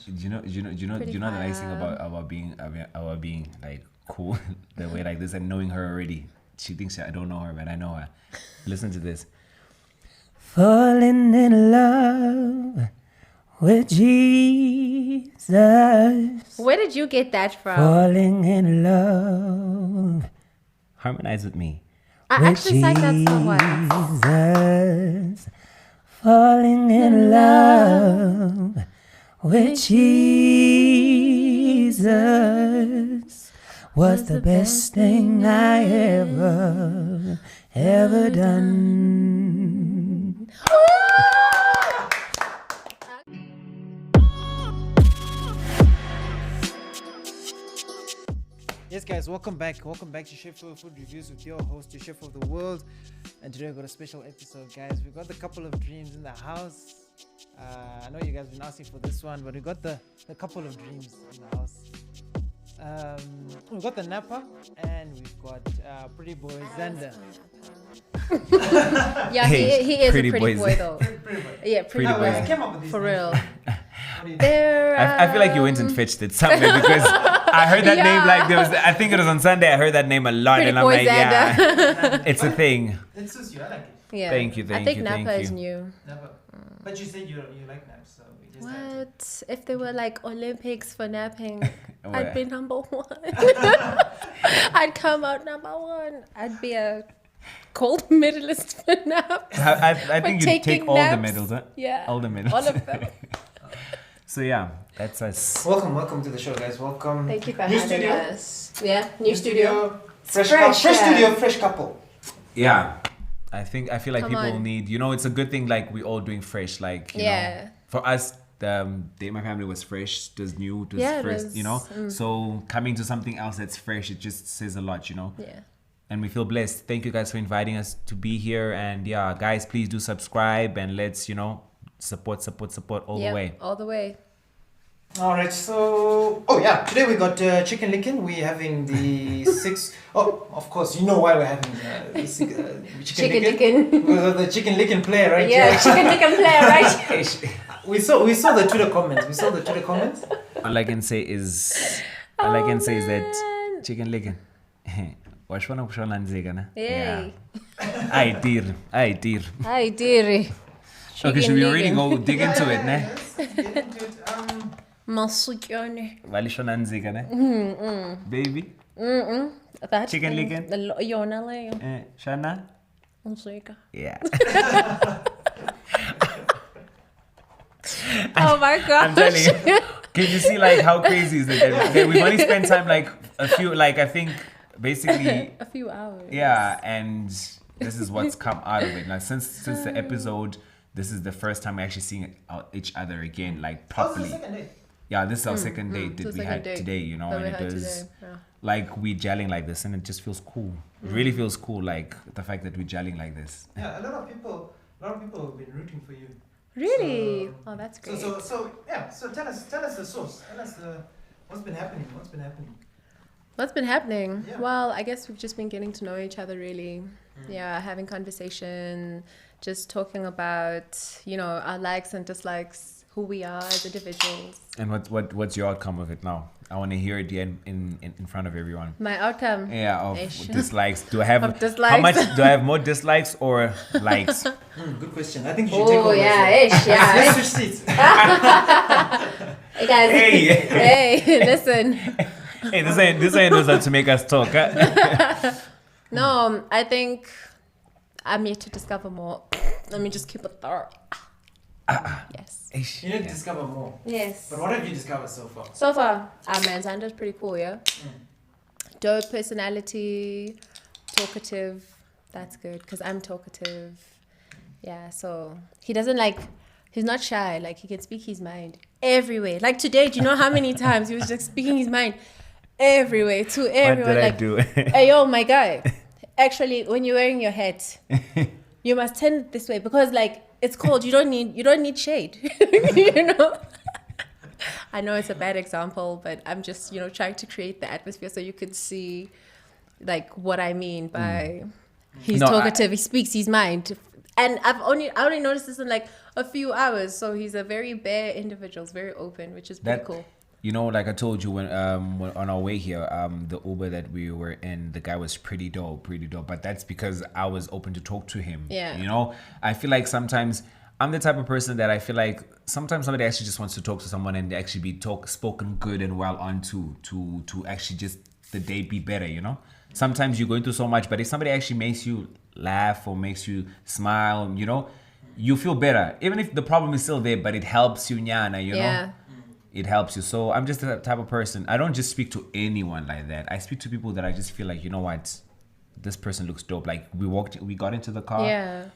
Do you know the nice thing about our being like cool the way like this and knowing her already. She thinks I don't know her, but I know her. Listen to this. Falling in love with Jesus. Where did you get that from? Falling in love. Harmonize with me. I actually sang that song once. Jesus. Falling in love with Jesus was the best thing I ever done. Yes, guys, welcome back. Welcome back to Chef Irv Food Reviews with your host, your chef of the world. And today we've got a special episode, guys. We've got the couple of dreams in the house. I know you guys have been asking for this one, but we got the couple of dreams in the house. We've got the Napa and we've got pretty boy Zander. Yeah, he is Pretty a pretty boys. boy though. Yeah, pretty Pretty boy. boys. Came up with these For names. real. What do you think? They're, I feel like you went and fetched it somewhere because I heard that name like there was. I think it was on Sunday. I heard that name a lot, Pretty and I'm boy like, yeah, Zander. it's a thing. It suits you. I like it. Yeah. Thank you, I thank think you, Napa thank is you. new. Never. But you said you like naps, so we just had to. What? If there were like Olympics for napping, Where? I'd be number one. I'd come out number one. I'd be a gold medalist for naps. I think you taking take all the naps. medals, huh? Yeah. All the medals. All of them. So yeah, that's us. Welcome to the show, guys. Welcome. Thank you for New having studio. us. Yeah, new studio. Fresh Fresh, yeah. studio, fresh couple. Yeah, I feel like Come people on. need. It's a good thing. Like we all doing fresh. Like you Yeah. know, for us, the day my family was fresh. It was new. It was Yeah, it first. was, So coming to something else that's fresh, it just says a lot. Yeah. And we feel blessed. Thank you guys for inviting us to be here. And yeah, guys, please do subscribe and let's support all the way. All the way. All right, so today we got chicken licken. We're having the six. Oh, of course, you know why we're having Chicken licken. Because of the chicken licken player, right? Yeah, chicken licken player, right? We saw the Twitter comments. All I can say is that chicken licken. Washwana kushona nzika na. Yay. Ay dear. Hi, dearie. Okay, should we already go dig into it, ne? Let's get into it. Masukyone. Walishona nzika, ne? Baby. That Chicken licken? Yona leyo. Shana. Masuka. Yeah. Oh my I'm gosh. telling you. Can you see like how crazy is it? That we've only spent time like a few, like I think basically, A few hours. yeah. And this is what's come out of it. Like since the episode, this is the first time we're actually seeing each other again, like properly. Second day. Yeah, this is our second date It's that the we second had date today, that and we it had was today, yeah. like we gelling like this, and it just feels cool. It really feels cool, like the fact that we're gelling like this. Yeah, a lot of people have been rooting for you. Really? So- Oh, that's great. So tell us the source. Tell us what's been happening. What's been happening? Yeah. Well, I guess we've just been getting to know each other really. Yeah, having conversation, just talking about, our likes and dislikes, who we are as individuals. And what's your outcome of it now? I want to hear it again in front of everyone. My outcome. Yeah, of Ish. dislikes. Do I have Of dislikes. how much? Do I have more dislikes or likes? Good question. I think you should take Oh, over. yeah, as ish, well. yeah. Let's switch seats. Hey, guys. Hey. Hey, listen. Hey, this ain't knows how to make us talk. Huh? No, I think I'm yet to discover more. Let me just keep it there. Yes. Ish. You need to discover more. Yes. But what have you discovered so far? So far, man, Zander's pretty cool, yeah? Dope personality, talkative. That's good, because I'm talkative. Yeah, so he doesn't he's not shy. Like, he can speak his mind everywhere. Like today, do you know how many times he was just speaking his mind everywhere to everyone? What did I like, do? hey, yo, my guy. Actually, when you're wearing your hat, you must turn it this way because, it's cold. You don't need shade. I know it's a bad example, but I'm just trying to create the atmosphere so you could see what I mean by he's No, talkative. He speaks his mind, and I only noticed this in a few hours. So he's a very bare individual, very open, which is pretty cool. You know, like I told you when on our way here, the Uber that we were in, the guy was pretty dope. But that's because I was open to talk to him. Yeah. You know, I feel like sometimes I'm the type of person that I feel like sometimes somebody actually just wants to talk to someone and actually be spoken good and well on to actually just the day be better, you know? Sometimes you're going through so much, but if somebody actually makes you laugh or makes you smile, you know, you feel better. Even if the problem is still there, but it helps you, nyana, you know? It helps you. So I'm just the type of person, I don't just speak to anyone like that. I speak to people that I just feel like, you know what? This person looks dope. Like we got into the car. Yeah.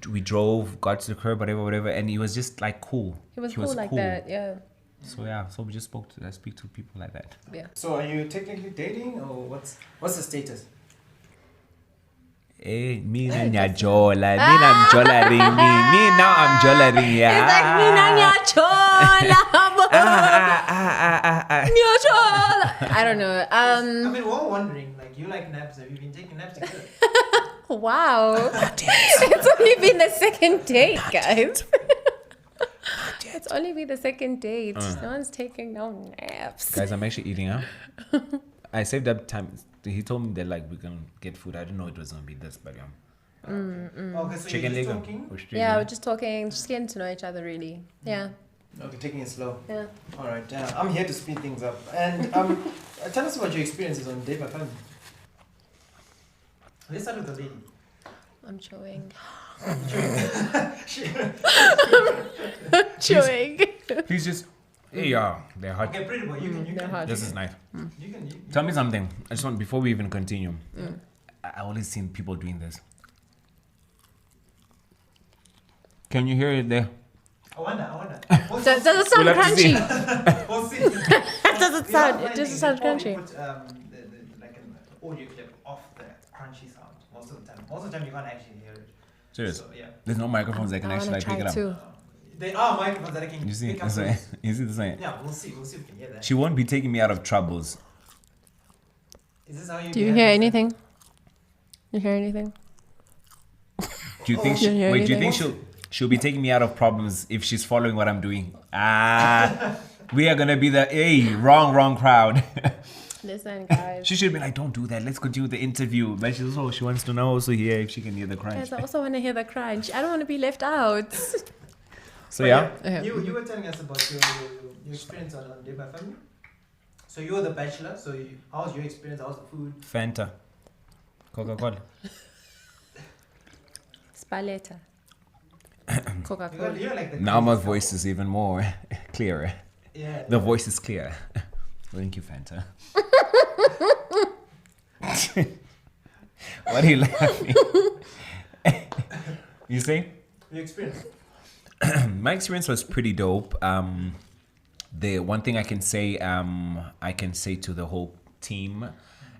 We drove, got to the curb, whatever, and he was just like cool. He was cool like that, yeah. So we just I speak to people like that. Yeah. So are you technically dating, or what's the status? Eh, mina nyajola, mina I'm jollering me now I'm jollering, yeah. It's like mina nyachola, nyachola. I don't know. I mean, we're all wondering, like, you like naps. Have you been taking naps together? Wow. It's only been the second date, guys. It's only been the second date. No one's taking no naps. Guys, I'm actually eating, huh? I saved up time. He told me that like we're gonna get food. I didn't know it was gonna be this, but yeah. Okay, so Chicken you're leg. just talking? Yeah, we're just talking, just getting to know each other, really. Yeah. Okay, taking it slow. Yeah. All right, I'm here to speed things up. And tell us about your experiences on Day by Family. Let's start with the lady. I'm chewing. She- Chewing. Please just. Hey, yeah, they're hot. Okay, pretty boy, you They're can. hot. This is nice. You can. Tell me something. I just want before we even continue. I always seen people doing this. Can you hear it there? I wonder. Does it sound We'll have to see. crunchy? We'll see. It doesn't sound. It doesn't sound Before we crunchy. Put, like an audio clip off the crunchy sound most of the time. Most of the time you can't actually hear it. Serious? So, yeah. There's no microphones that can I actually want like to pick try it up. too. There are microphones that can You see, pick up that's right. those. You see the same. Yeah, we'll see if we can hear that. She won't be taking me out of troubles. Is this how you Do you behave? hear anything? You hear anything? Do you think? You hear Wait, do you think anything? she'll be taking me out of problems if she's following what I'm doing? We are gonna be the wrong crowd. Listen, guys. She should be like, don't do that. Let's continue the interview. But she's also she wants to know also here if she can hear the crunch. Guys, I also want to hear the crunch. I don't want to be left out. So yeah. Okay. You were telling us about your experience on Day by Family. So you were the bachelor. So how was your experience? How was the food? Fanta. Coca-Cola. Spaletta. Coca-Cola. You're like the Now my craziest voice is even more clearer. couple. Yeah. The voice is clear. Thank you, Fanta. What are you laughing? You see? Your experience. My experience was pretty dope. The one thing I can say to the whole team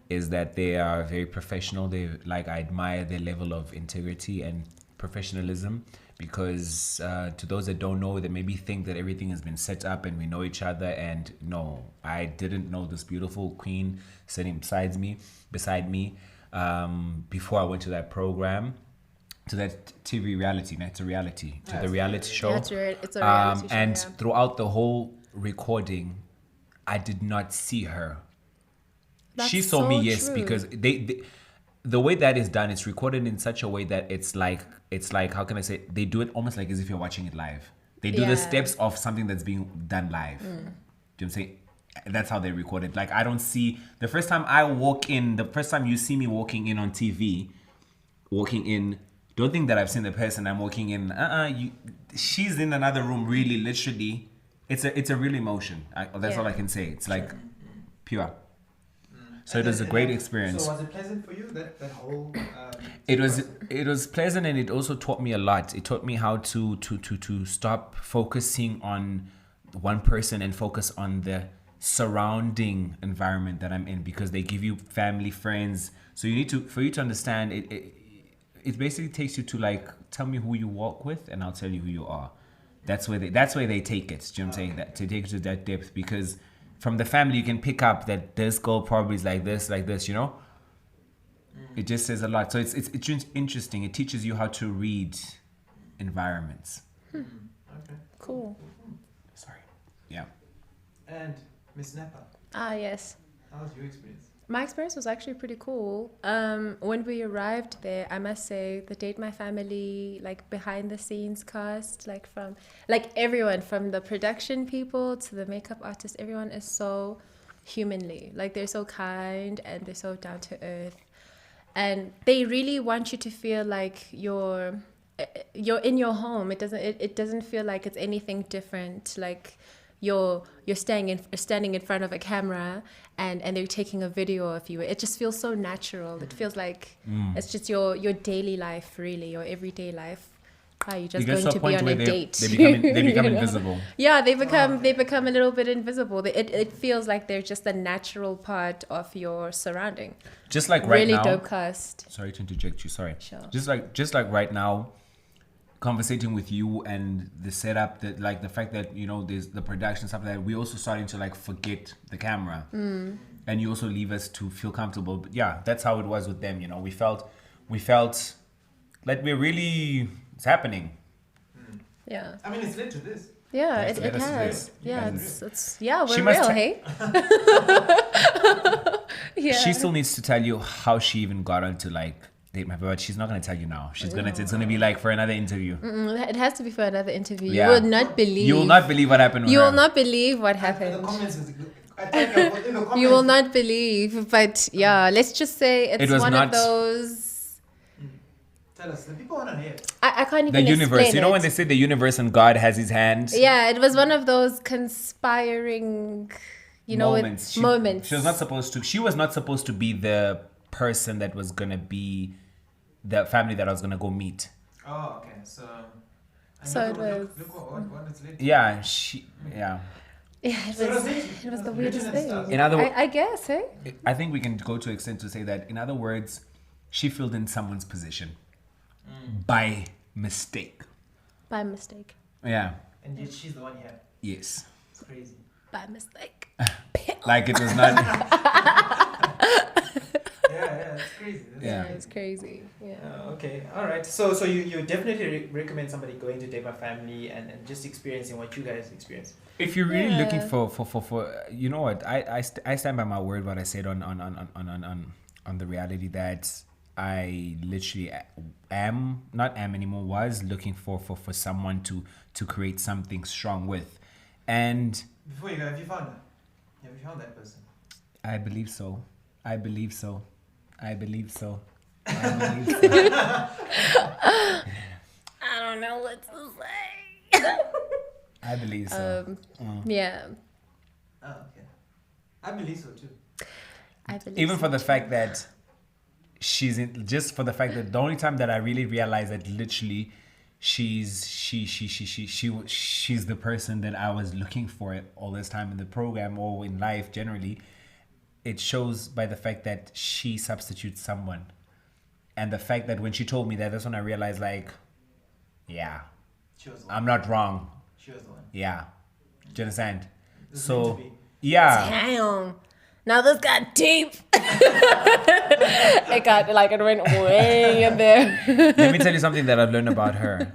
is that they are very professional. I admire their level of integrity and professionalism, because to those that don't know, that maybe think that everything has been set up and we know each other, and no, I didn't know this beautiful queen sitting beside me before I went to that program, to that TV reality, not a reality, to the reality show. Yeah, it's a reality show, And yeah. throughout the whole recording, I did not see her. That's She saw me, so yes, true. because they the way that is done, it's recorded in such a way that it's like how can I say, they do it almost like as if you're watching it live. They do Yeah. the steps of something that's being done live. Do you know what I'm saying? That's how they record it. Like, I don't see, the first time you see me walking in on TV, don't think that I've seen the person I'm walking in. She's in another room, really, literally. It's a real emotion. That's all I can say. It's like pure. So it was a great experience. So was it pleasant for you, that whole? It was pleasant, and it also taught me a lot. It taught me how to stop focusing on one person and focus on the surrounding environment that I'm in, because they give you family, friends. So for you to understand it basically takes you to, like, tell me who you walk with and I'll tell you who you are. That's where they take it. Do you know what I'm saying? That to take it to that depth, because from the family you can pick up that this girl probably is like this, you know? It just says a lot. So it's interesting. It teaches you how to read environments. Cool. Sorry. Yeah. And Miss Napa, Ah, yes. how was your experience? My experience was actually pretty cool. When we arrived there, I must say, the Date My Family, like behind the scenes cast, like from, like everyone, from the production people to the makeup artist, everyone is so humanly, like they're so kind and they're so down to earth, and they really want you to feel like you're in your home. It doesn't feel like it's anything different, like you're standing in front of a camera and they're taking a video of you. It just feels so natural. It feels like it's just your daily life, really, your everyday life. You're You just get going to to a point be on where a date. they become You know? invisible. Yeah, they become a little bit invisible. It feels like they're just a natural part of your surrounding. Just like right Really now. dope cast. Sorry to interject you. Sorry. Sure. Just like right now, conversating with you and the setup, that like the fact that there's the production stuff, that we're also starting to like forget the camera, and you also leave us to feel comfortable. But yeah, that's how it was with them. We felt like we're really, it's happening. Yeah. I mean, it's led to this. Yeah, Yes, it let us do has. this. Yeah, Yes. it's we're She must real, ha- hey? Yeah. She still needs to tell you how she even got onto like Date My, but she's not gonna tell you now. It's gonna be like for another interview. It has to be for another interview. Yeah. You will not believe. You will not believe what happened with You her. will not believe what In the happened. comments, I tell you, in the comments, You will not believe, but yeah, let's just say it's It was one not- of those. Tell us, the people want to hear it. I can't The even universe. explain You know it. when they say the universe and God has his hand? Yeah, it was one of those conspiring, Moments. moments. She was not supposed to be the person that was gonna be the family that I was gonna go meet. Oh, okay. So. and So look, it look, was- Look what it's led to. Yeah, Yeah, So it was it was the written weirdest and thing. stuff. In other wo- I guess, hey? I think we can go to extent to say that, in other words, she filled in someone's position by mistake. By mistake. Yeah. And yet she's the one here. Yes. It's crazy. By mistake. Like it was not. Yeah, it's crazy. Yeah. It's crazy. Yeah. Okay, all right. So you definitely recommend somebody going to Date My Family and just experiencing what you guys experience. If you're really looking Yeah. for you know what, I stand by my word, what I said on the reality that I literally not anymore, was looking for someone to create something strong with. And Before you go, have you found her? Have you found that person? I believe so. I believe so. I don't know what to say. I believe so. Yeah. Oh, okay. I believe so too. I believe Even so. for the fact that just for the fact that the only time that I really realized that literally she's the person that I was looking for all this time in the program or in life generally, it shows by the fact that she substitutes someone. And the fact that when she told me that, that's when I realized, like, yeah, She was the one. I'm not wrong. She was the one. Yeah. Do you understand? It was So, meant to be. yeah. Damn. Now this got deep. It went way in there. Let me tell you something that I've learned about her.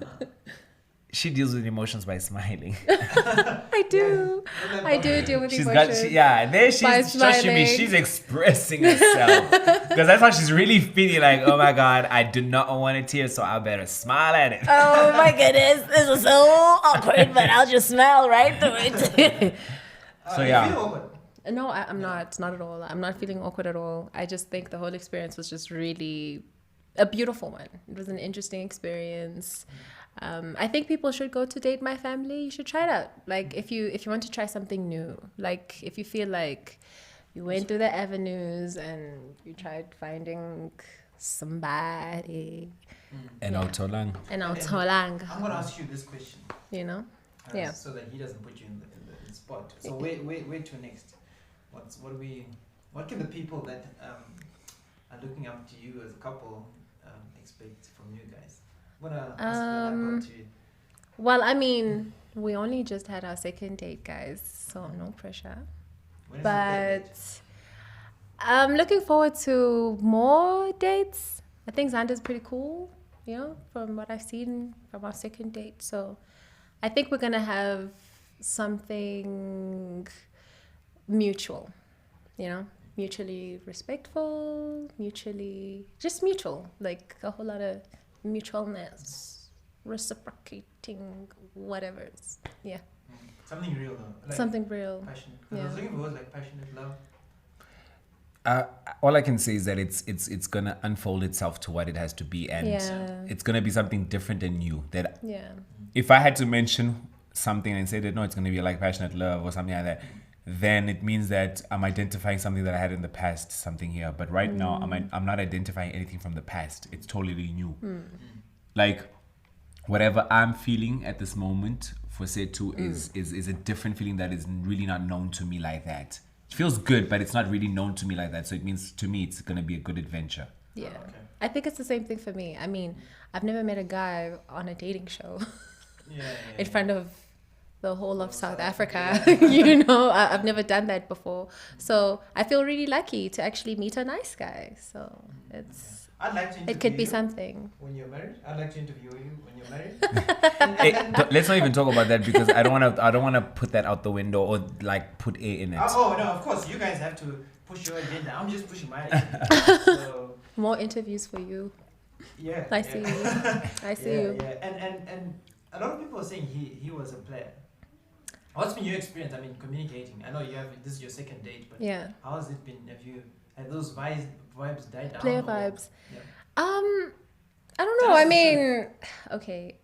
She deals with emotions by smiling. I do. I do deal with She's emotions. there By she's trust you me, smiling. she's expressing herself. Because that's how she's really feeling, like, oh my God, I do not want to tear, so I better smile at it. Oh my goodness, this is so awkward, but I'll just smile right through it. So, You yeah. feel awkward. No, I'm not at all. I'm not feeling awkward at all. I just think the whole experience was just really a beautiful one. It was an interesting experience. I think people should go to Date My Family. You should try it out. Like if you want to try something new, like if you feel like you went through the avenues and you tried finding somebody, And Yeah. Autolang. and I'll tell I'm gonna ask you this question. you know. Yeah. So that he doesn't put you in the spot. So where to next? What can the people that are looking up to you as a couple expect from you guys? I'm gonna ask that to you. Well, I mean, we only just had our second date, guys, so no pressure. When is the third But I'm looking forward to more dates. I think Zander's pretty cool, from what I've seen from our second date. So I think we're going to have something mutual, mutually respectful, just mutual, like a whole lot of mutualness, reciprocating, whatever. Yeah. Something real though. Like something real. Passionate. I was looking for words like passionate love. All I can say is that it's gonna unfold itself to what it has to be, and it's gonna be something different and new. That if I had to mention something and say that no, it's gonna be like passionate love or something like that, then it means that I'm identifying something that I had in the past, something here. But right now, I'm not identifying anything from the past. It's totally new. Like whatever I'm feeling at this moment for Sethu is a different feeling that is really not known to me like that. It feels good, but it's not really known to me like that. So it means to me it's gonna be a good adventure. Yeah. Oh, okay. I think it's the same thing for me. I mean, I've never met a guy on a dating show in front of the whole of South Africa. I've never done that before. So I feel really lucky to actually meet a nice guy. So I'd like to interview it could be you something. When you're married, I'd like to interview you when you're married. Let's not even talk about that because I don't want to put that out the window or like put A in it. Oh no, of course you guys have to push your agenda. I'm just pushing my agenda. So, more interviews for you. Yeah. I see you. I see you. Yeah. And a lot of people are saying he was a player. What's been your experience? I mean, communicating. I know this is your second date, but how has it been? Have you had those vibes died down? Player vibes. Yeah. I don't know. I mean, okay.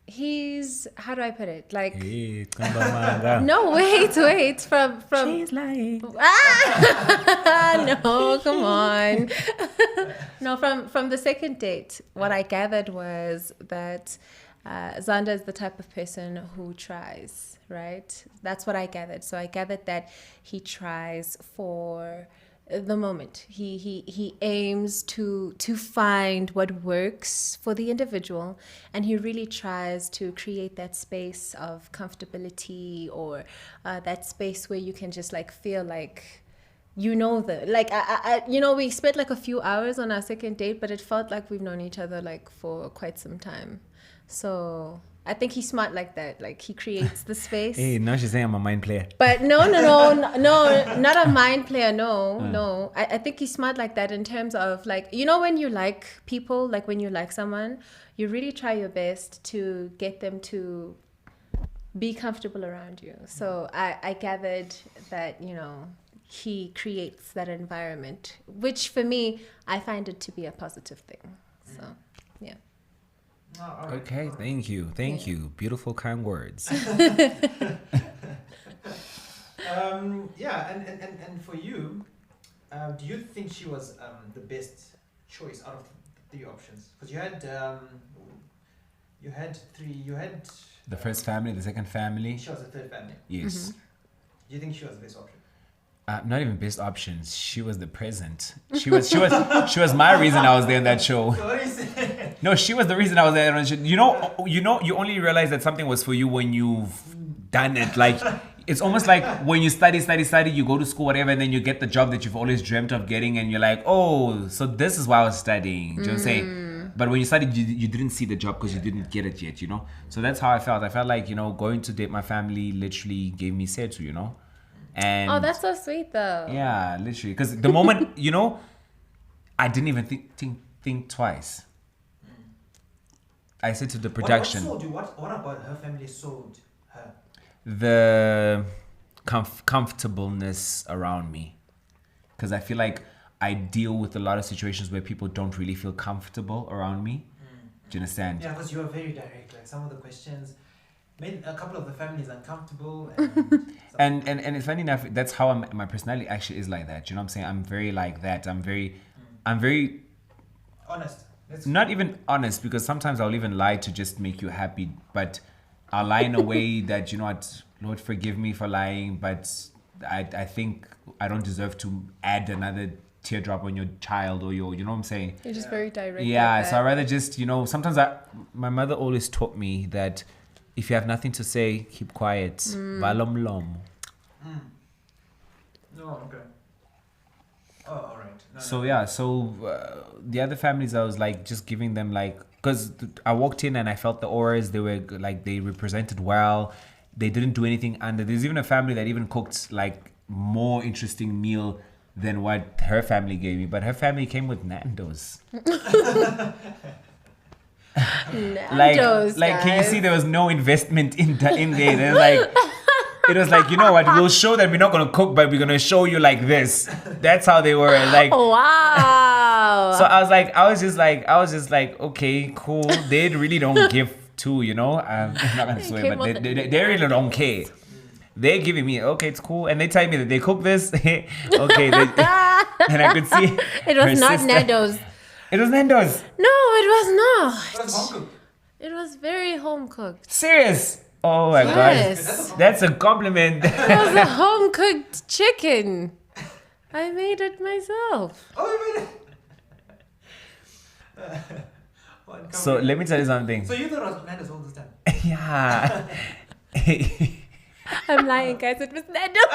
He's, how do I put it? Like, no, wait. From she's lying. No, come on. No, from the second date, what I gathered was that Zander is the type of person who tries, right? That's what I gathered. So I gathered that he tries for the moment. He aims to find what works for the individual, and he really tries to create that space of comfortability or that space where you can just like feel like we spent like a few hours on our second date, but it felt like we've known each other like for quite some time. So I think he's smart like that. Like he creates the space. Hey, now she's saying I'm a mind player. But no, not a mind player. No. I think he's smart like that in terms of like, when you like people, like when you like someone, you really try your best to get them to be comfortable around you. So I gathered that, he creates that environment, which for me, I find it to be a positive thing. So, yeah. Oh, okay, thank you. Beautiful, kind words. And for you, do you think she was the best choice out of the options? Because you had three. You had the first family, the second family. She was the third family. Yes. Mm-hmm. Do you think she was the best option? Not even best options. She was the present. She was my reason I was there in that show. So what are you saying? No, she was the reason I was there on the show. You only realize that something was for you when you've done it. Like it's almost like when you study, you go to school, whatever, and then you get the job that you've always dreamt of getting, and you're like, oh, so this is why I was studying. Do you know what I'm saying? But when you studied, you didn't see the job because you didn't get it yet, So that's how I felt. I felt like, going to date my family literally gave me Sethu, And oh, that's so sweet though. Yeah, literally. Because the moment, I didn't even think twice. I said to the production. What sold you? What about her family sold her? The comfortableness around me. Because I feel like I deal with a lot of situations where people don't really feel comfortable around me. Do you understand? Yeah, because you are very direct. Like some of the questions made a couple of the families uncomfortable. And it's funny enough, that's how my personality actually is like that. You know what I'm saying? I'm very like that. I'm very honest. Not even honest, because sometimes I'll even lie to just make you happy, but I'll lie in a way that, what, Lord forgive me for lying, but I think I don't deserve to add another teardrop on your child or you know what I'm saying? You're just very direct. Yeah, like so I rather just, sometimes my mother always taught me that if you have nothing to say, keep quiet. Valom lom. No, okay. Oh, all right. So the other families, I was like just giving them like, because I walked in and I felt the auras. They were like, they represented well. They didn't do anything under. There's even a family that even cooked like more interesting meal than what her family gave me. But her family came with Nando's. Nando's, like can you guys. see there was no investment in there? They're like, it was like, you know what? We'll show that we're not gonna cook, but we're gonna show you like this. That's how they were. Like, Wow. so I was just like, okay, cool. They really don't give two, you know. I'm not gonna swear, came but with they really don't care. They're giving me, okay, it's cool, and they tell me that they cook this. Okay, and I could see It was her not sister. Nando's. It was Nando's. No, it was not. What is home cooked? It was very home cooked. Serious? Oh my Yes. god, that's a compliment. It was a home cooked chicken. I made it myself. Oh, you made it. So let me tell you something. So you thought it was Nando's all this time? Yeah. I'm lying, guys. It was Nando's.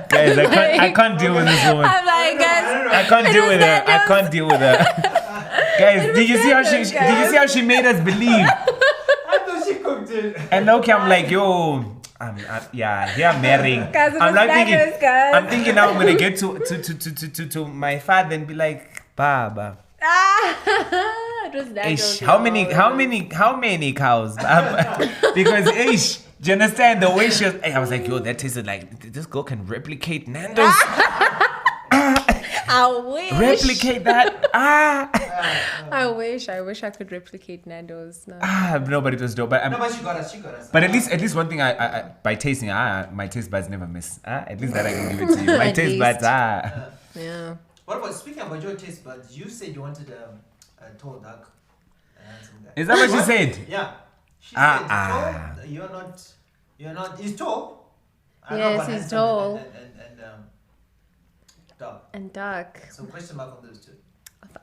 Guys, I can't deal with this woman. I'm lying, guys. I can't deal with her. I can't deal with her. Guys, did you see how Nando's, she made us believe? I thought she cooked it. And okay, I'm like, yo, I'm marrying. Guys, it I'm was like Nando's, guys. I'm thinking now I'm gonna get to my father and be like, Baba, It was Nando's. ish, how many cows? Because ish, do you understand the way she was? I was like, yo, that tasted like this girl can replicate Nando's. I wish. Replicate that. I wish I could replicate Nando's. No. No, but it was dope. But No, but she got us. But at least one thing I by tasting, my taste buds never miss. At least that I can give it to you. My At taste buds, Yeah. What about, speaking about your taste buds, you said you wanted a tall, dark, and handsome guy. Is that what she said? Yeah. She Ah, said, ah. tall, you're not, he's tall. I know Yes, about he's handsome tall. And dark. And dark. So question mark on those two.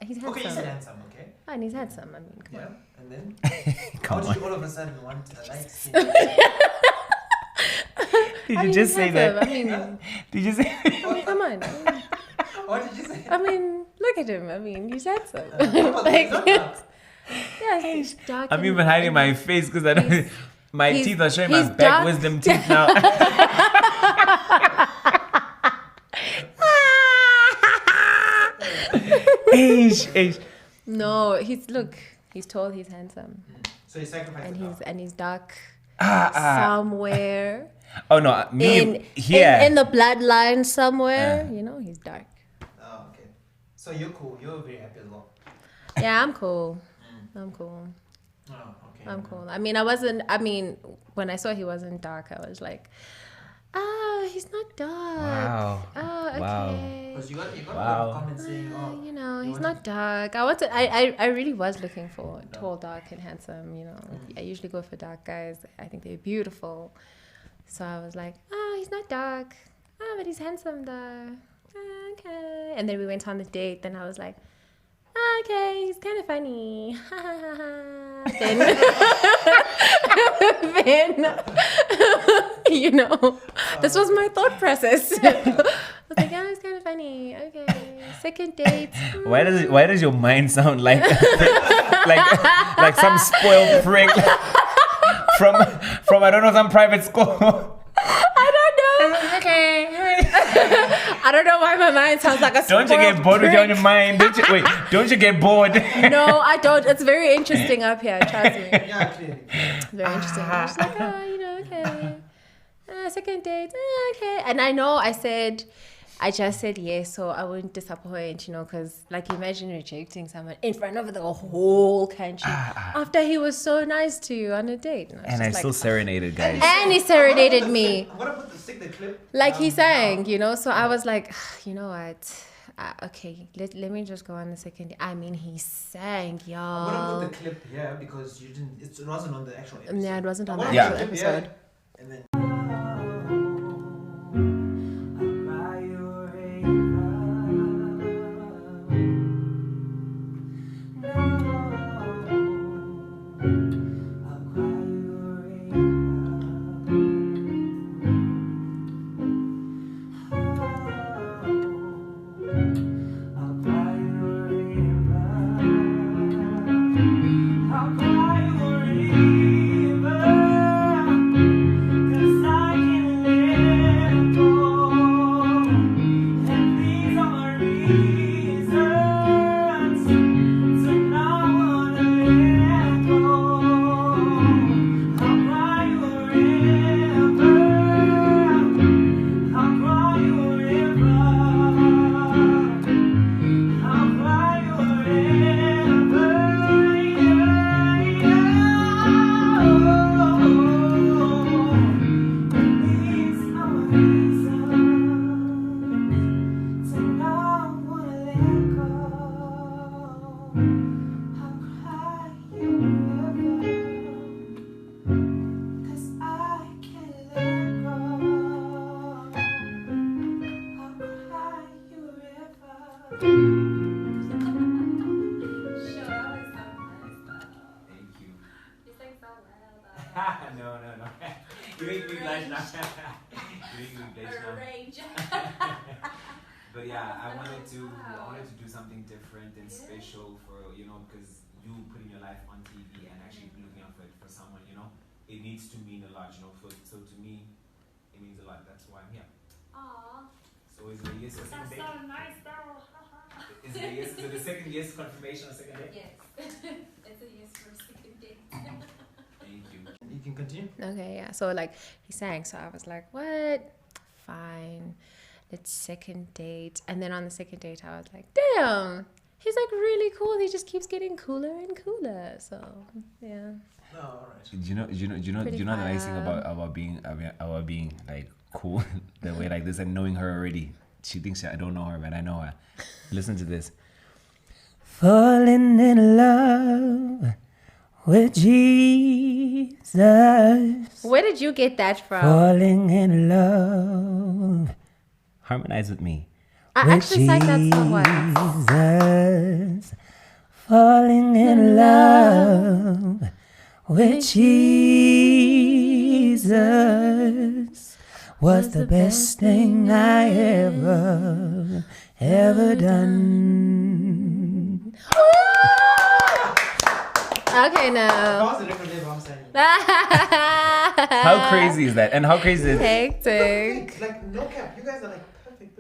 He's handsome. Okay, you said handsome, okay? And he's handsome. I mean, come Yeah. on. And then, Come how on. did you all of a sudden want a light skin? Did I you mean, just he's say handsome. that? I mean, Did you say? come on. What did you say? I mean, look at him. I mean, he's handsome. What about Like, the dark? yeah, he's dark. I'm and- even hiding and my face because I don't. My he's- teeth are showing my he's back dark. wisdom teeth now. Ish. No, he's tall, he's handsome, So you sacrificed and the dark. he's dark Ah. somewhere Oh no, me here. in the bloodline somewhere. You know, he's dark. Oh, okay. So you're cool. You're very happy as well. Yeah, I'm cool. I'm cool. Oh, okay. I'm cool. I mean, when I saw he wasn't dark, I was like, he's not dark. Wow. Oh, okay. Wow. Because you got a lot Wow. of comments saying, oh, You know, you he's want not dark. I really was looking for tall, dark, and handsome. You know, I usually go for dark guys. I think they're beautiful. So I was like, he's not dark. But he's handsome though. Okay. And then we went on the date. Then I was like, okay, he's kind of funny. then, you know, this was my thought process. I was like, he's kind of funny. Okay. Second date. Why does your mind sound like like some spoiled prick from I don't know, some private school? I don't know. Okay. I don't know why my mind sounds like a Don't you get spoiled bored with prick. your mind? Don't you get bored? No, I don't. It's very interesting up here. Trust me. yeah, clearly. Very interesting. I'm just like, okay. Second date, okay. And I know I just said yes, so I wouldn't disappoint, because like imagine rejecting someone in front of the whole country after he was so nice to you on a date. And I still serenaded, guys. And he serenaded me. I'm gonna stick the clip. Like he sang, so I was like, you know what? Okay, let me just go on the second day. I mean, he sang, I'm y'all. gonna put the clip here because it wasn't on the actual episode. Yeah, it wasn't on the I'm actual gonna put the clip episode. here, and then No. You make me blush now. You make me blush now. Range. But yeah, I wanted to do something different and special for, because you putting your life on TV and actually looking out for it for someone, it needs to mean a lot, so to me, it means a lot. That's why I'm here. Aww. So is it a yes or second That's date? so nice, though. Is it a yes? Is it a second yes confirmation or second date? Yes. It's a yes for a second date. Thank you. You can continue. Okay, yeah. So like he sang, so I was like, what? Fine. It's second date. And then on the second date I was like, damn, he's like really cool. He just keeps getting cooler and cooler. So yeah. No, alright. Do you know the nice thing about being like cool the way like this and knowing her already? She thinks I don't know her, but I know her. Listen to this. Falling in love with Jesus. Where did you get that from? Falling in love. Harmonize with me. I actually sang that song once. Jesus. Falling in love with Jesus was the best thing I ever done. Okay, no. Pause the record label, I'm saying. How crazy is that? And how crazy is Hectic. Like, no cap. You guys are like perfect.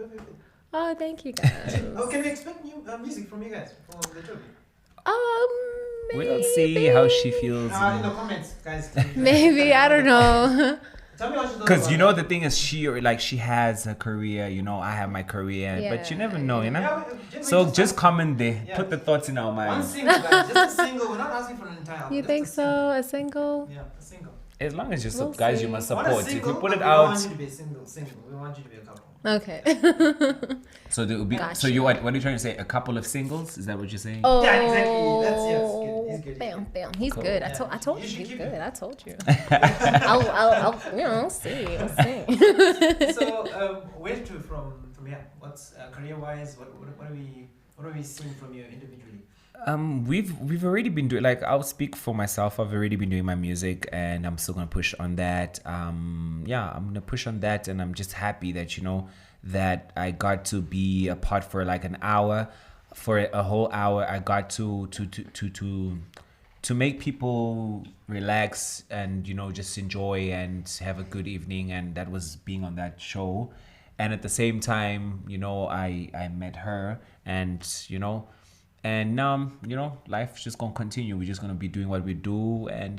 Oh, thank you guys. Oh, can we expect new music from you guys? From the two of you? We'll see how she feels. In the comments, guys. Maybe, I don't know. Tell me what you thought Because about the thing is, she has her career. I have my career, but you never know, So just comment there. Yeah. Put the thoughts in our One mind. single, guys. Just a single. We're not asking for an entire album. You Just think a single. so? A single? Yeah, a single. As long as you We'll guys, see. you must Not a support. If single, you put but it we out, want you to be a single. We want you to be a couple. Okay. so there will be. Gotcha. So what are you trying to say? A couple of singles? Is that what you're saying? Oh, Yeah, exactly. That's He's good. Bam, bam. He's Cool. good. Yeah. I told You you should he's keep good. it. I told you. I'll see. We'll see. So, where to from here? What's career-wise? What are we seeing from you individually? We've already been doing, like, I'll speak for myself. I've already been doing my music, and I'm still gonna push on that. I'm gonna push on that, and I'm just happy that that I got to be a part for like an hour, for a whole hour. I got to make people relax and just enjoy and have a good evening, and that was being on that show. And at the same time, I met her, and and now, life's just gonna continue. We're just gonna be doing what we do, and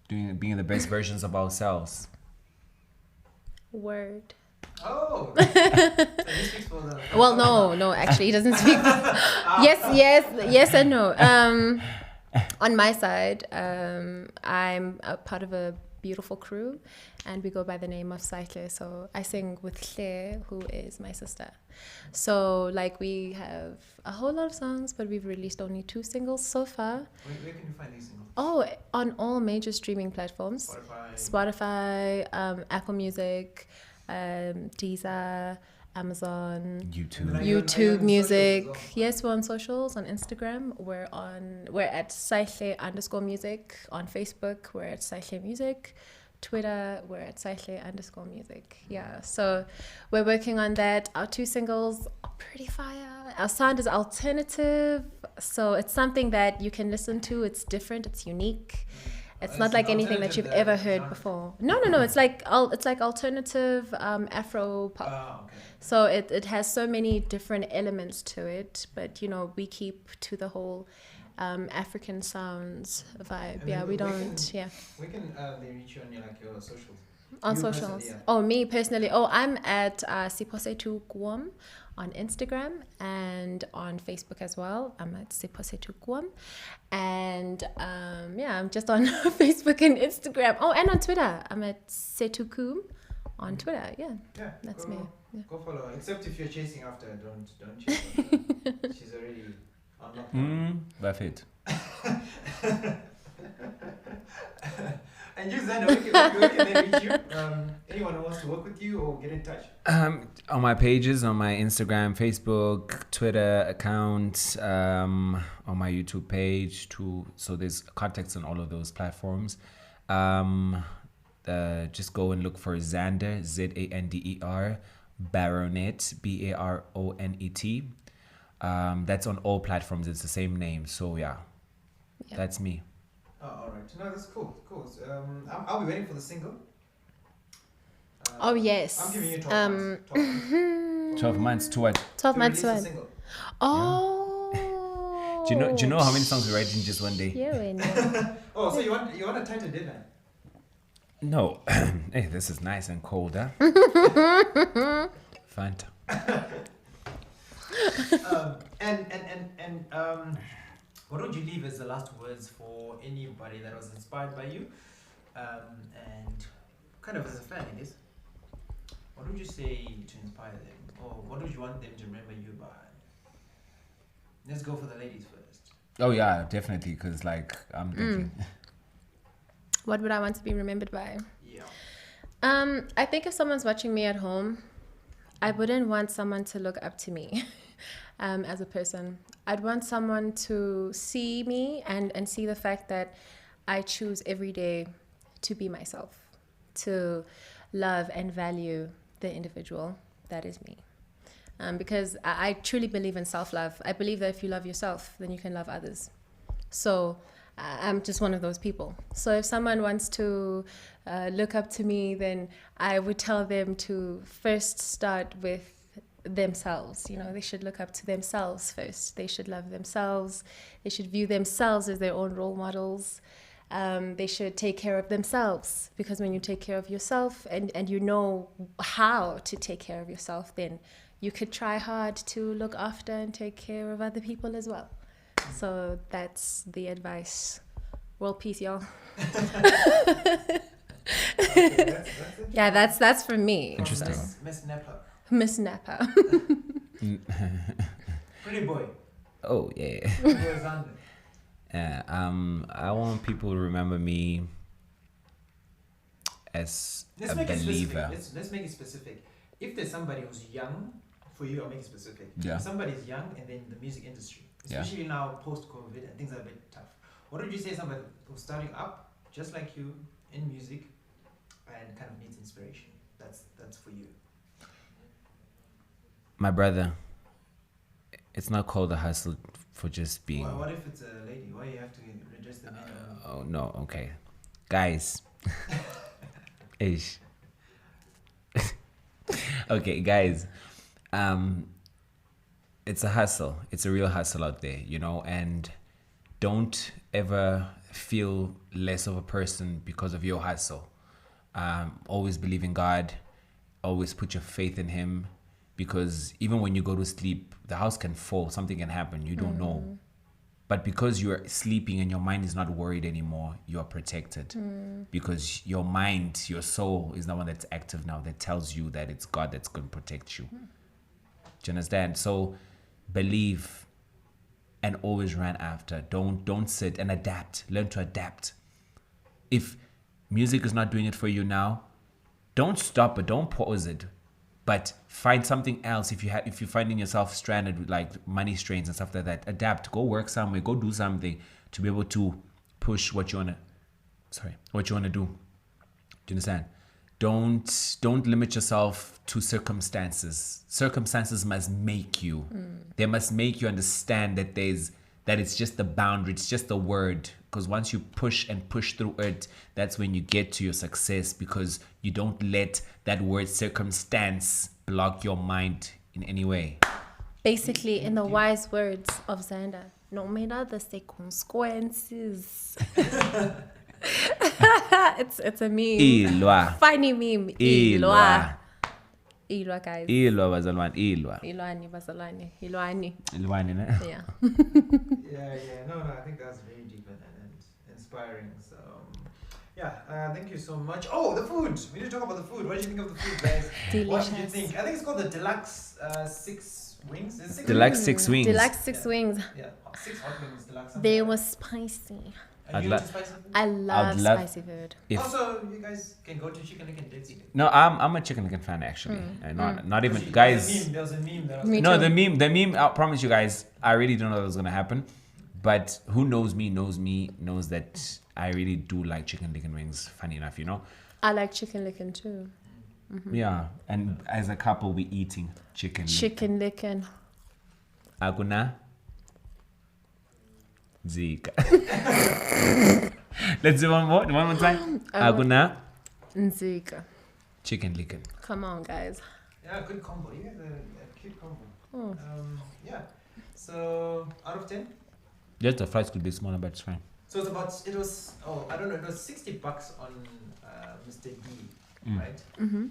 being the best versions of ourselves. Word. Oh. So he speaks for the. Well, no, actually, he doesn't speak. Yes, and no. On my side, I'm a part of a beautiful crew, and we go by the name of Siphosethu. So I sing with Claire, who is my sister. So like we have a whole lot of songs, but we've released only 2 singles so far. Where can you find these singles? Oh, on all major streaming platforms. Spotify, Apple Music, Deezer, Amazon, YouTube Music. Yes, we're on socials. On Instagram, we're at Siphosethu_music. On Facebook, we're at Siphosethu Music. Twitter, we're at Siphosethu_music. Yeah, so we're working on that. Our 2 singles are pretty fire. Our sound is alternative, so it's something that you can listen to. It's different. It's unique. It's not like anything that you've ever heard before. No. It's like alternative Afro pop. Oh, okay. So it has so many different elements to it, but we keep to the whole African sounds vibe. And Yeah, then we we don't. can- Yeah. Where can they reach you on your socials? On You socials. personally, yeah. Oh, me personally. Oh, I'm at Siphosethu Guam on Instagram and on Facebook as well. I'm at Siphosethu Guam. And I'm just on Facebook and Instagram. Oh, and on Twitter. I'm at Setukum on Twitter. Yeah, Yeah, that's go, me. Yeah. Go follow. Except if you're chasing after her, don't chase after her. She's already unlocked. That's it. And you, Zander, where can they reach you? Anyone who wants to work with you or get in touch? On my pages, on my Instagram, Facebook, Twitter account, on my YouTube page too. So there's contacts on all of those platforms. Just go and look for Zander, Zander, Baronet, Baronet. That's on all platforms. It's the same name. So yeah. That's me. Oh, all right. No, that's cool. Cool. So, I'll be waiting for the single. Oh yes. I'm giving you 12 months. 12 months. 12 months to what? 12 To months release the when? single. Oh. Do you know how many songs we write in just one day? Yeah, we know. Oh, so you want a tighter deadline? No. Hey, this is nice and cold, huh? Fanta. What would you leave as the last words for anybody that was inspired by you? And kind of as a fan, I guess. What would you say to inspire them? Or what would you want them to remember you by? Let's go for the ladies first. Oh yeah, definitely. Because like I'm thinking. What would I want to be remembered by? Yeah. I think if someone's watching me at home, I wouldn't want someone to look up to me as a person. I'd want someone to see me and see the fact that I choose every day to be myself, to love and value the individual that is me. Because I truly believe in self-love. I believe that if you love yourself, then you can love others. So I'm just one of those people. So if someone wants to look up to me, then I would tell them to first start with themselves. You know, they should look up to themselves first. They should love themselves. They should view themselves as their own role models. They should take care of themselves, because when you take care of yourself and you know how to take care of yourself, then you could try hard to look after and take care of other people as well. So that's the advice. World peace, y'all. Yeah, that's for me. Interesting. Miss Napa. Miss Napa. Pretty boy. Oh yeah. Pretty boy Zander. I want people to remember me as Let's a make it believer. specific. Let's make it specific. If there's somebody who's young, for you, I'll make it specific. Yeah. If somebody's young and then the music industry, Yeah. especially now post-COVID and things are a bit tough. What would you say somebody who's starting up, just like you, in music, and kind of needs inspiration? That's for you. My brother, it's not called a hustle for just being. What if it's a lady? Why you have to redress the name? Oh no, okay, guys. Ish. Okay, guys. It's a hustle. It's a real hustle out there, you know, and don't ever feel less of a person because of your hustle. Always believe in God. Always put your faith in Him, because even when you go to sleep, the house can fall. Something can happen. You don't know. But because you're sleeping and your mind is not worried anymore, you are protected. Because your mind, your soul is the one that's active now, that tells you that it's God that's going to protect you. Do you understand? So believe and always run after. Don't sit, and adapt. Learn to adapt. If music is not doing it for you now, don't stop it. Don't pause it. But find something else. If you're finding yourself stranded with like money strains and stuff like that, adapt. Go work somewhere. Go do something to be able to push what you wanna do. Do you understand? Don't limit yourself to circumstances. Circumstances must make you. They must make you understand that it's just the boundary. It's just the word. Because once you push through it, that's when you get to your success, because you don't let that word circumstance block your mind in any way. Basically, in the wise words of Zander, no matter the consequences. It's a meme. Ilwa. Funny meme. Ilwa. Ilwa, guys. Ilwa bazalwane. Ilwa. Ilwani, bazalwane. Ilwani. Ilwane, ne? Yeah. Yeah. No, I think that's very deep and inspiring. So, thank you so much. Oh, the food. We need to talk about the food. What did you think of the food, guys? Delicious. What did you think? I think it's called the Deluxe 6 wings. Is it 6 Deluxe wings? 6 wings. Deluxe 6 wings. Yeah, 6 hot wings, deluxe. They were spicy. Are you I'd into spicy food? I love love- spicy food. If Also, you guys can go to Chicken Lick and Dead Sea. no, I'm a chicken licken fan actually. Not even guys. There was a meme that was Me No, too. the meme. I promise you guys, I really don't know that was gonna happen, But who knows me knows that I really do like chicken licken wings. Funny enough, you know. I like chicken licken too. Yeah, and as a couple, we eating chicken. Chicken licken. Akuna Zika. Let's do one more time. Akuna Nzika. chicken licken. Come on, guys. Yeah, good combo. You guys are a cute combo. Yeah. So out of 10. Just the fries could be smaller, but it's fine. So it was I don't know, it was $60 on Mr. D, right?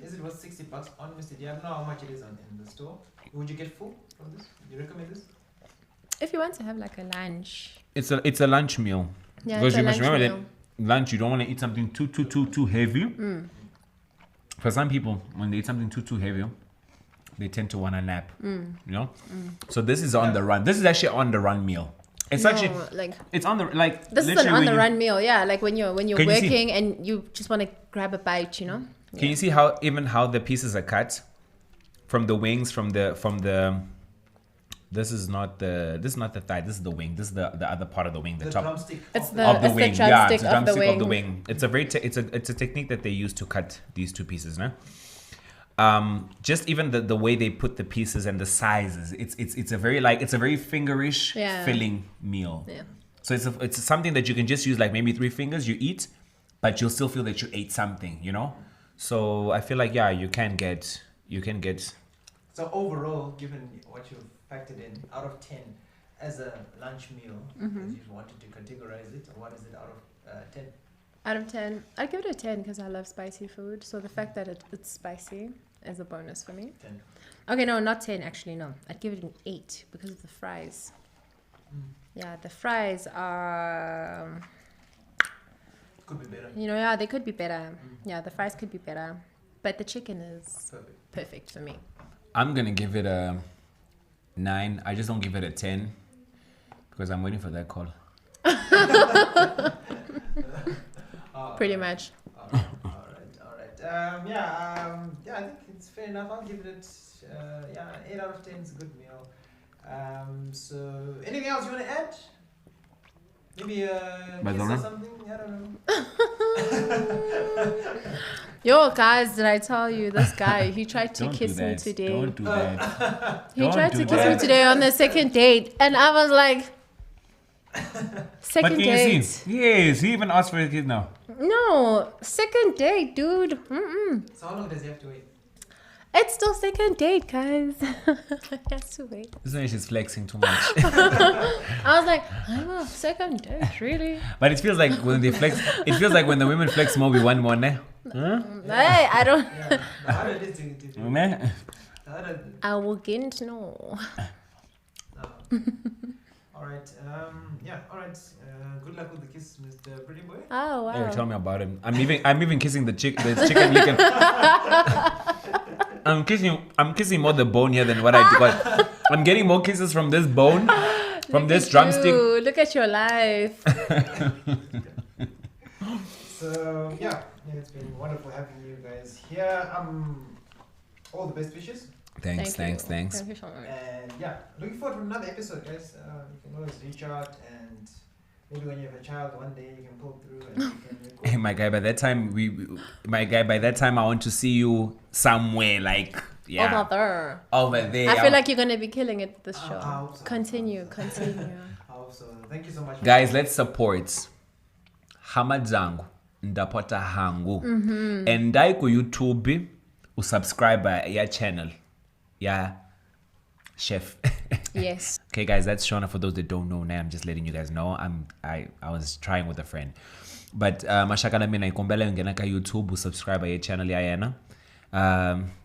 Is it was $60 on Mr. D? I don't know how much it is in the store. Would you get full from this? Would you recommend this? If you want to have like a lunch. It's a lunch meal. Yeah, Because it's a you must lunch remember meal. that lunch you don't want to eat something too heavy. For some people, when they eat something too heavy, they tend to want to nap. You know. So this is on the run. This is actually on the run meal. It's actually like it's on the like. this is an literally on when the you- run meal, yeah. Like when you're Can you see? working and you just want to grab a bite, you know. Can you see how the pieces are cut from the wings from the. This is not the thigh. This is the wing. This is the other part of the wing. The top drumstick. It's of the of the it's wing. the Yeah, drumstick it's the of the drumstick of the wing. wing. It's a it's a technique that they use to cut these two pieces, no? Just even the way they put the pieces and the sizes, it's a very fingerish Yeah. filling meal. Yeah. So it's something that you can just use like maybe 3 fingers, you eat, but you'll still feel that you ate something, you know? So I feel like you can get So overall, given what you've factored in, out of 10 as a lunch meal, as you wanted to categorize it, what is it out of 10? Out of 10, I'd give it a 10 because I love spicy food. So the fact that it's spicy is a bonus for me. 10. Okay, no, not 10 actually, no. I'd give it an 8 because of the fries. Yeah, the fries are, Could be better. you know, yeah, they could be better. Yeah, the fries could be better. But the chicken is Perfect. perfect for me. I'm gonna give it a 9. I just don't give it a 10 because I'm waiting for that call. Pretty much. All right. I think it's fair enough. I'll give it 8 out of 10 is a good meal. So anything else you want to add? Maybe kiss or something? I don't know. Yo, guys, did I tell you this guy? He tried to Don't do kiss me that. today. Don't do that. He Don't tried do to kiss that. me today on the second date, and I was like, But second can date? you see? Yes, he even asked for a kiss now. No, second date, dude. So how long does he have to wait? It's still second date, guys. He has to wait. This one she's flexing too much. I was like, oh, second date, really? But it feels like when they flex, it feels like when the women flex more, we want more, ne? Huh? Hey, I don't. Yeah. The harder it is to Ne? the harder. I will get no. All right. All right. Good luck with the kiss, Mr. Pretty Boy. Oh wow. Hey, tell me about him. I'm even kissing the chicken licken. I'm kissing more the bone here than what I got. I'm getting more kisses from this bone, from Look this at drumstick. you. Look at your life. So it's been wonderful having you guys here. All the best wishes. Thanks. Thank you so much. And looking forward to another episode, guys. You can always reach out, and maybe when you have a child, one day you can pull through and you can record. Hey, my guy. By that time, I want to see you somewhere like over there. I feel like you're gonna be killing it with this I show. hope so. Continue. I hope so. Thank you so much, Guys, let's support Hamadzangu Ndapota Hangu. And ku YouTube usubscribe ya channel. Yeah. Chef. Yes. Okay, guys, that's Shona. For those that don't know, now I'm just letting you guys know. I was trying with a friend, but mashakala mina ikombela ngena ka YouTube subscribe ya channel ya yena.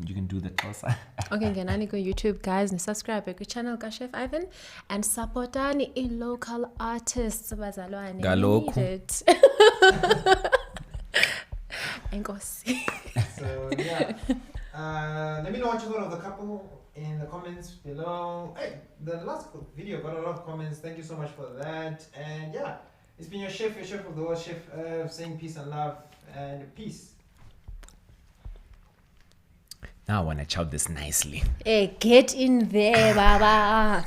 You can do that also. Okay, ngenani go YouTube, guys, and subscribe to channel ka Chef Ivan and supportani in local artists bazalwane. Galokhu. We need it. Enkosi. So let me know what you thought of the couple in the comments below. Hey, the last video got a lot of comments. Thank you so much for that. And it's been your chef of the world, Chef Irv, saying peace and love and peace. Now I want to chow this nicely. Hey, get in there, baba.